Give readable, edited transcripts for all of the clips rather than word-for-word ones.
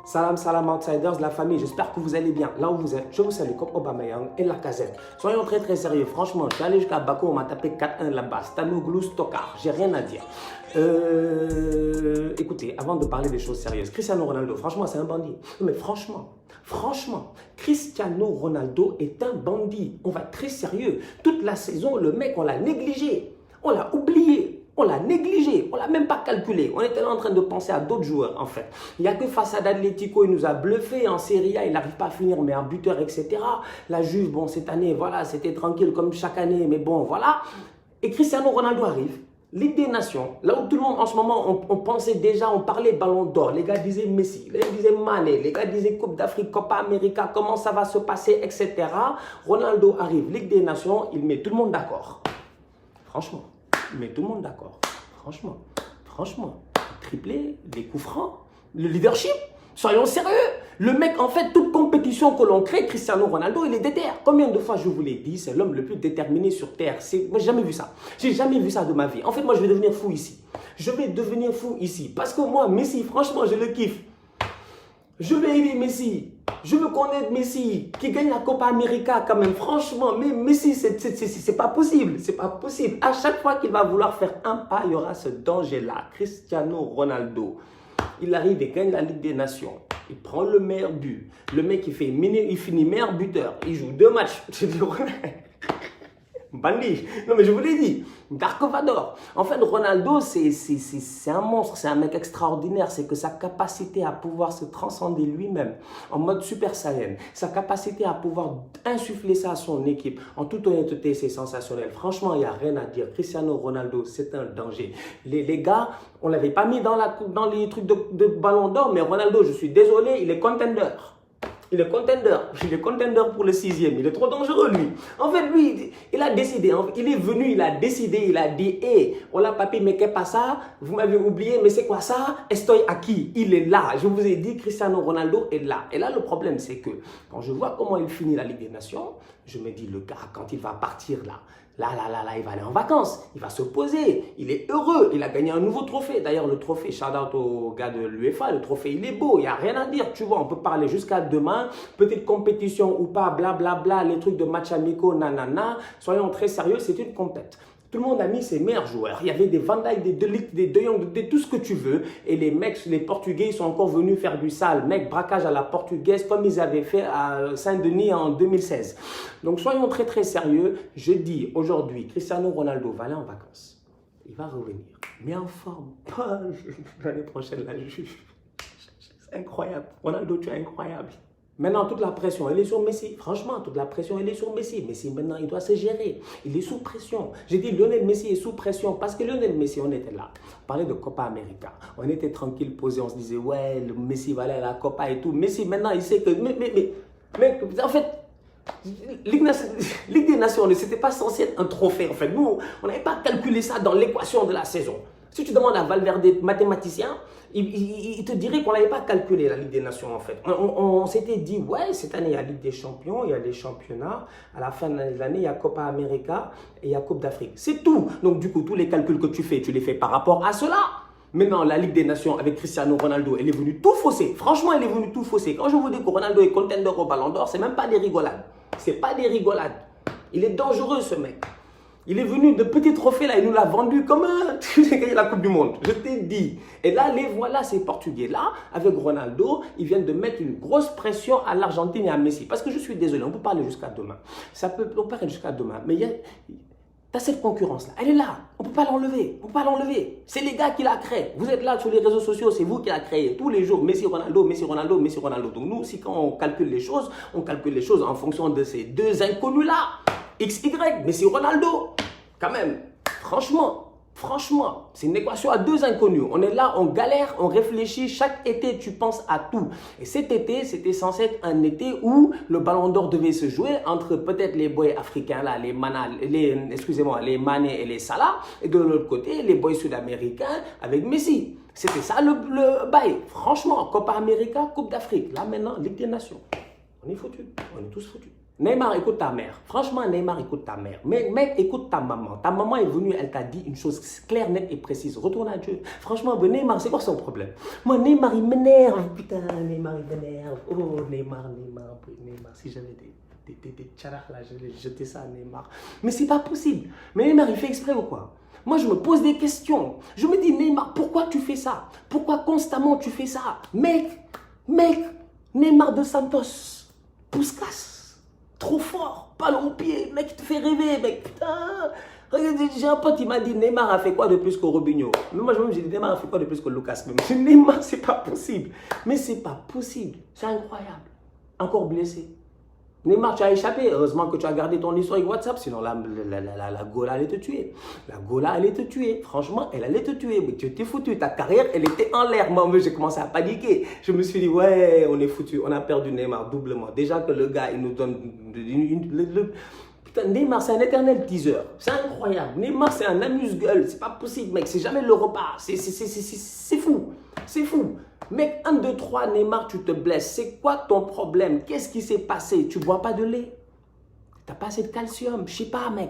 Salam, salam outsiders, la famille, j'espère que vous allez bien. Là où vous êtes, je vous salue comme Aubameyang et Lacazette. Soyons très sérieux, franchement, je suis allé jusqu'à Bako, on m'a tapé 4-1 là-bas. Stanoglou, Stockard, j'ai rien à dire. Écoutez, avant de parler des choses sérieuses, Cristiano Ronaldo, franchement, c'est un bandit. Non, mais franchement, Cristiano Ronaldo est un bandit. On va être très sérieux. Toute la saison, le mec, on l'a négligé. On l'a oublié. On l'a négligé, on ne l'a même pas calculé. On était là en train de penser à d'autres joueurs, en fait. Il n'y a que face à Atletico, il nous a bluffé. En Serie A, il n'arrive pas à finir meilleur buteur, etc. La Juve, bon, cette année, voilà, c'était tranquille comme chaque année, mais bon, voilà. Et Cristiano Ronaldo arrive. Ligue des Nations, là où tout le monde, en ce moment, on pensait déjà, on parlait Ballon d'Or. Les gars disaient Messi, les gars disaient Mané, les gars disaient Coupe d'Afrique, Copa América, comment ça va se passer, etc. Ronaldo arrive, Ligue des Nations, il met tout le monde d'accord. Franchement. Mais tout le monde d'accord. Franchement, triplé, les coups francs, le leadership, soyons sérieux. Le mec, en fait, toute compétition que l'on crée, Cristiano Ronaldo, il est déter. Combien de fois je vous l'ai dit, c'est l'homme le plus déterminé sur Terre. Moi, j'ai jamais vu ça. J'ai jamais vu ça de ma vie. En fait, moi, je vais devenir fou ici. Je vais devenir fou ici. Parce que moi, Messi, franchement, je le kiffe. Je vais aimer Messi. Je veux connaître Messi, qui gagne la Copa América quand même. Franchement, mais Messi, c'est pas possible. C'est pas possible. À chaque fois qu'il va vouloir faire un pas, il y aura ce danger-là. Cristiano Ronaldo, il arrive et gagne la Ligue des Nations. Il prend le meilleur but. Le mec, il finit meilleur buteur. Il joue 2 matchs. Je dis, bandit. Non, mais je vous l'ai dit. Dark Vador. En fait, Ronaldo, c'est un monstre. C'est un mec extraordinaire. C'est que sa capacité à pouvoir se transcender lui-même en mode Super Saiyan, sa capacité à pouvoir insuffler ça à son équipe, en toute honnêteté, c'est sensationnel. Franchement, il n'y a rien à dire. Cristiano Ronaldo, c'est un danger. Les gars, on ne l'avait pas mis dans les trucs de Ballon d'Or, mais Ronaldo, je suis désolé, il est contender. Il est contender pour le 6e. Il est trop dangereux, lui. En fait, lui, il a décidé. Il est venu, il a décidé. Il a dit, hé, hola papi, mais qu'est pas ça? Vous m'avez oublié, mais c'est quoi ça? Estoy aquí. Il est là. Je vous ai dit, Cristiano Ronaldo est là. Et là, le problème, c'est que quand je vois comment il finit la Ligue des Nations, je me dis, le gars, quand il va partir là, il va aller en vacances, il va se poser, il est heureux, il a gagné un nouveau trophée. D'ailleurs, le trophée, shout out au gars de l'UEFA, le trophée, il est beau, il n'y a rien à dire, tu vois, on peut parler jusqu'à demain, petite compétition ou pas, blablabla, les trucs de match amicaux, nanana, soyons très sérieux, c'est une compète. Tout le monde a mis ses meilleurs joueurs. Il y avait des Van Dijk, des De Ligt, des De Jong, tout ce que tu veux. Et les mecs, les Portugais, ils sont encore venus faire du sale. Mec, braquage à la portugaise comme ils avaient fait à Saint-Denis en 2016. Donc, soyons très sérieux. Je dis aujourd'hui, Cristiano Ronaldo va aller en vacances. Il va revenir. Mais en forme. L'année prochaine, la Juve. C'est incroyable. Ronaldo, tu es incroyable. Maintenant, toute la pression, elle est sur Messi. Franchement, toute la pression, elle est sur Messi. Messi, maintenant, il doit se gérer. Il est sous pression. J'ai dit, Lionel Messi est sous pression parce que Lionel Messi, on était là. On parlait de Copa América. On était tranquille, posé. On se disait, ouais, le Messi va aller à la Copa et tout. Messi, maintenant, il sait que... Mais en fait, Ligue des Nations, ce n'était pas censé être un trophée. En fait, nous, on n'avait pas calculé ça dans l'équation de la saison. Si tu demandes à Valverde, mathématicien, il te dirait qu'on n'avait pas calculé la Ligue des Nations en fait. On s'était dit, ouais, cette année il y a Ligue des Champions, il y a les championnats, à la fin de l'année il y a Copa América et il y a Coupe d'Afrique. C'est tout. Donc du coup, tous les calculs que tu les fais par rapport à cela. Maintenant, la Ligue des Nations avec Cristiano Ronaldo, elle est venue tout fausser. Franchement, elle est venue tout fausser. Quand je vous dis que Ronaldo est contender au Ballon d'Or, c'est même pas des rigolades. C'est pas des rigolades. Il est dangereux ce mec. Il est venu de petits trophées là, il nous l'a vendu comme un... Tu as gagné la Coupe du Monde, je t'ai dit. Et là, les voilà, ces Portugais là, avec Ronaldo, ils viennent de mettre une grosse pression à l'Argentine et à Messi. Parce que je suis désolé, on peut parler jusqu'à demain. On peut parler jusqu'à demain, mais t'as cette concurrence là, elle est là, on ne peut pas l'enlever, C'est les gars qui la créent. Vous êtes là sur les réseaux sociaux, c'est vous qui la créez. Tous les jours, Messi, Ronaldo, Messi, Ronaldo, Messi, Ronaldo. Donc nous, si quand on calcule les choses en fonction de ces deux inconnus là. XY, Messi, Ronaldo, quand même, franchement, c'est une équation à deux inconnus. On est là, on galère, on réfléchit. Chaque été, tu penses à tout. Et cet été, c'était censé être un été où le Ballon d'Or devait se jouer entre peut-être les boys africains, là, les Mané et les Salah. Et de l'autre côté, les boys sud-américains avec Messi. C'était ça le bail. Franchement, Copa América, Coupe d'Afrique. Là, maintenant, Ligue des Nations. On est foutus. On est tous foutus. Neymar, écoute ta mère. Franchement, Neymar, écoute ta mère. Mais mec, écoute ta maman. Ta maman est venue, elle t'a dit une chose claire, nette et précise. Retourne à Dieu. Franchement, Neymar, c'est quoi son problème? Moi, Neymar, il m'énerve. Putain, Neymar, il m'énerve. Oh, Neymar. Si j'avais des tcharaks là, je vais jeter ça à Neymar. Mais c'est pas possible. Mais Neymar, il fait exprès ou quoi? Moi, je me pose des questions. Je me dis, Neymar, pourquoi tu fais ça? Pourquoi constamment tu fais ça? Mec, Neymar de Santos, Puskas. Trop fort, ballon au pied, mec, il te fait rêver, mec, putain. J'ai un pote, il m'a dit, Neymar a fait quoi de plus que Robinho? Mais moi, j'ai dit, Neymar a fait quoi de plus que Lucas? Mais Neymar, c'est pas possible. Mais c'est pas possible, c'est incroyable. Encore blessé. Neymar, tu as échappé. Heureusement que tu as gardé ton historique WhatsApp, sinon la Gola allait te tuer. La Gola allait te tuer. Franchement, elle allait te tuer. Mais tu étais foutu. Ta carrière, elle était en l'air. Moi, j'ai commencé à paniquer. Je me suis dit, ouais, on est foutu. On a perdu Neymar doublement. Déjà que le gars, il nous donne Putain, Neymar, c'est un éternel teaser. C'est incroyable. Neymar, c'est un amuse-gueule. C'est pas possible, mec. C'est jamais le repas. C'est fou. C'est fou. Mec, 1, 2, 3, Neymar, tu te blesses. C'est quoi ton problème? Qu'est-ce qui s'est passé? Tu bois pas de lait? T'as pas assez de calcium? Je sais pas, mec.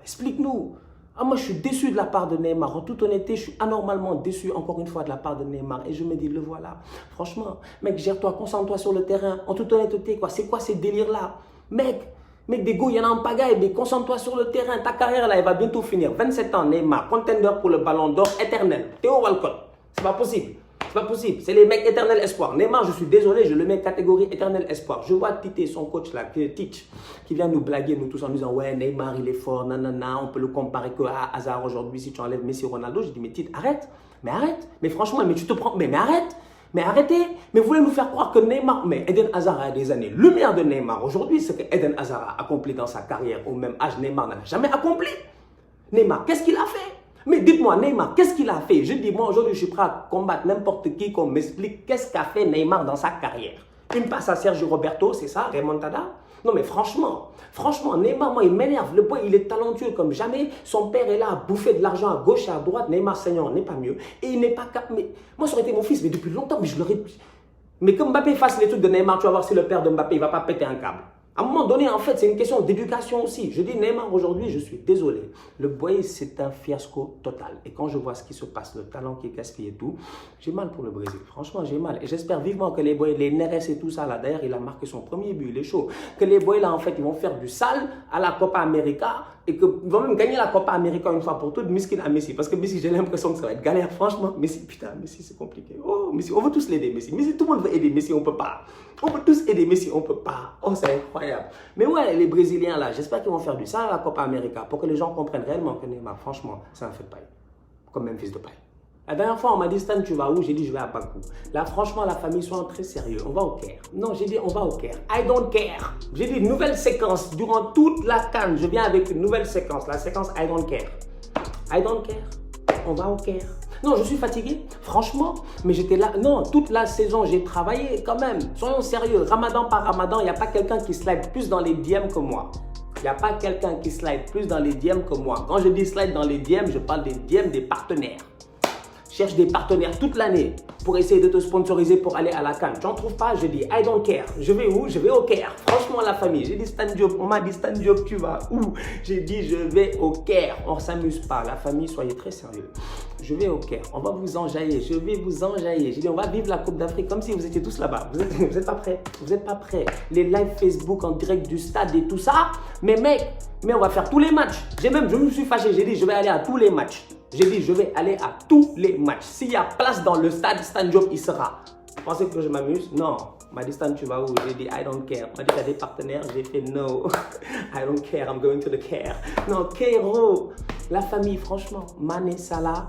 Explique-nous. Ah, moi, je suis déçu de la part de Neymar. En toute honnêteté, je suis anormalement déçu, encore une fois, de la part de Neymar. Et je me dis, le voilà. Franchement, mec, gère-toi, concentre-toi sur le terrain. En toute honnêteté, quoi. C'est quoi ces délires-là? Mec, des go, il y en a en pagaille, mais concentre-toi sur le terrain. Ta carrière, là, elle va bientôt finir. 27 ans, Neymar, contender pour le ballon d'or éternel. Théo Walcott. C'est pas possible. C'est pas possible. C'est les mecs éternels espoir. Neymar, je suis désolé, je le mets catégorie éternel espoir. Je vois Tite, son coach là, Tite, qui vient nous blaguer, nous tous en disant, ouais, Neymar, il est fort, nanana, on peut le comparer que à Hazard aujourd'hui si tu enlèves Messi, Ronaldo. Je dis, mais Tite, arrête. Mais arrête. Mais franchement, mais tu te prends. Mais arrête. Mais arrêtez. Mais vous voulez nous faire croire que Neymar. Mais Eden Hazard a des années. Le meilleur de Neymar aujourd'hui, c'est que Eden Hazard a accompli dans sa carrière au même âge. Neymar n'a jamais accompli. Neymar, qu'est-ce qu'il a fait? Mais dites-moi, Neymar, qu'est-ce qu'il a fait? Je dis, moi, aujourd'hui, je suis prêt à combattre n'importe qui qu'on m'explique qu'est-ce qu'a fait Neymar dans sa carrière. Une passe à Sergio Roberto, c'est ça, remontada? Non, mais franchement, Neymar, moi, il m'énerve. Le boy, il est talentueux comme jamais. Son père est là à bouffer de l'argent à gauche et à droite. Neymar, Seigneur, n'est pas mieux. Et il n'est pas capable. Mais moi, ça aurait été mon fils, mais depuis longtemps, mais je l'aurais. Mais que Mbappé fasse les trucs de Neymar, tu vas voir si le père de Mbappé, il ne va pas péter un câble. À un moment donné, en fait, c'est une question d'éducation aussi. Je dis Neymar aujourd'hui, je suis désolé. Le boy, c'est un fiasco total. Et quand je vois ce qui se passe, le talent qui est gaspillé et tout, j'ai mal pour le Brésil. Franchement, j'ai mal. Et j'espère vivement que les boys, les Neres et tout ça, là, d'ailleurs, il a marqué son premier but, il est chaud. Que les boys, là, en fait, ils vont faire du sale à la Copa América et qu'ils vont même gagner la Copa América une fois pour toutes, miskin à Messi. Parce que Messi, j'ai l'impression que ça va être galère. Franchement, Messi, putain, Messi, c'est compliqué. Oh, Messi, on veut tous l'aider, Messi. Messi, tout le monde veut aider Messi, on peut pas. On veut tous aider Messi, on peut pas. Oh, c'est incroyable. Mais ouais, les Brésiliens, là, j'espère qu'ils vont faire du sale à la Copa América pour que les gens comprennent réellement que Neymar, franchement, c'est un fait de paille. Comme même fils de paille. La dernière fois, on m'a dit, Stan, tu vas où? J'ai dit, je vais à Bakou. Là, franchement, la famille, soyons très sérieux. On va au Caire. Non, j'ai dit, on va au Caire. I don't care. J'ai dit, nouvelle séquence. Durant toute la CAN, je viens avec une nouvelle séquence. La séquence I don't care. I don't care. On va au Caire. Non, je suis fatigué, franchement, mais j'étais là. Non, toute la saison, j'ai travaillé quand même. Soyons sérieux. Ramadan par Ramadan, il n'y a pas quelqu'un qui slide plus dans les DM que moi. Il n'y a pas quelqu'un qui slide plus dans les DM que moi. Quand je dis slide dans les DM, je parle des DM des partenaires. Cherche des partenaires toute l'année pour essayer de te sponsoriser pour aller à la CAN. Tu n'en trouves pas? Je dis I don't care. Je vais où? Je vais au Caire. Franchement, la famille. J'ai dit Stan Diop. On m'a dit Stan Diop, tu vas où? J'ai dit je vais au Caire. On ne s'amuse pas. La famille, soyez très sérieux. Je vais au Caire. On va vous enjailler. Je vais vous enjailler. J'ai dit on va vivre la Coupe d'Afrique comme si vous étiez tous là-bas. Vous êtes pas prêts? Vous n'êtes pas prêts? Les lives Facebook en direct du stade et tout ça. Mais mec, on va faire tous les matchs. Je me suis fâché. J'ai dit je vais aller à tous les matchs. J'ai dit, je vais aller à tous les matchs. S'il y a place dans le stade, Stan Diop, il sera. Vous pensez que je m'amuse? Non. M'a dit, Stan, tu vas où? J'ai dit, I don't care. M'a dit, t'as des partenaires? J'ai fait, no. I don't care, I'm going to the Caire. Non, Cairo. La famille, franchement. Mané, Salah.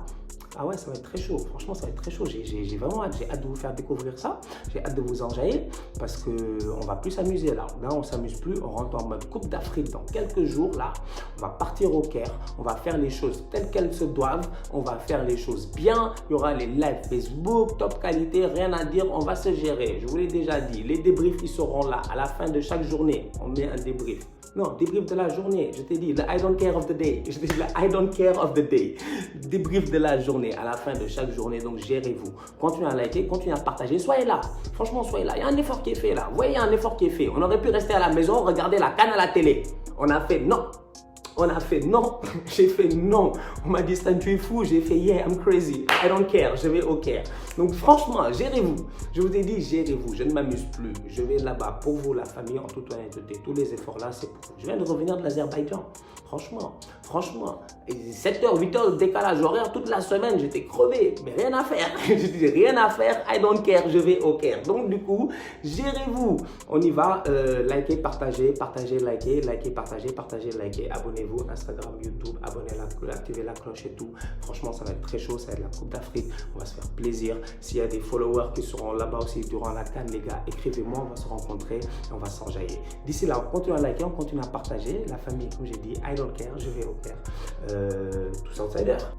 Ah ouais, ça va être très chaud. Franchement, ça va être très chaud. J'ai vraiment hâte. J'ai hâte de vous faire découvrir ça. J'ai hâte de vous enjailler parce qu'on va plus s'amuser là. Là, on s'amuse plus. On rentre en mode Coupe d'Afrique dans quelques jours. Là, on va partir au Caire. On va faire les choses telles qu'elles se doivent. On va faire les choses bien. Il y aura les lives Facebook, top qualité, rien à dire. On va se gérer. Je vous l'ai déjà dit. Les débriefs, ils seront là. À la fin de chaque journée, on met un débrief. Non, débrief de la journée. Je t'ai dit, le I don't care of the day. Je t'ai dit, le I don't care of the day. Débrief de la journée, à la fin de chaque journée. Donc, gérez-vous. Continuez à liker, continuez à partager. Soyez là. Franchement, soyez là. Il y a un effort qui est fait là. Vous voyez, il y a un effort qui est fait. On aurait pu rester à la maison, regarder la CAN à la télé. On a fait non. On a fait non, j'ai fait non. On m'a dit, Stan, tu es fou. J'ai fait yeah, I'm crazy. I don't care, je vais au care. Donc franchement, gérez-vous. Je vous ai dit, gérez-vous. Je ne m'amuse plus. Je vais là-bas pour vous, la famille, en toute honnêteté. Tous les efforts là, c'est pour vous. Je viens de revenir de l'Azerbaïdjan. Franchement. 7h, 8h de décalage horaire toute la semaine. J'étais crevé, mais rien à faire. Je dis rien à faire. I don't care, je vais au care. Donc du coup, gérez-vous. On y va. Likez, partagez, likez, partagez, likez. Abonnez-vous, Instagram, YouTube, abonnez-la, activez la cloche et tout. Franchement, ça va être très chaud, ça va être la Coupe d'Afrique. On va se faire plaisir. S'il y a des followers qui seront là-bas aussi durant la CAN, les gars, écrivez-moi, on va se rencontrer et on va s'enjailler. D'ici là, on continue à liker, on continue à partager. La famille, comme j'ai dit, I don't care, je vais au care. Tous outsiders.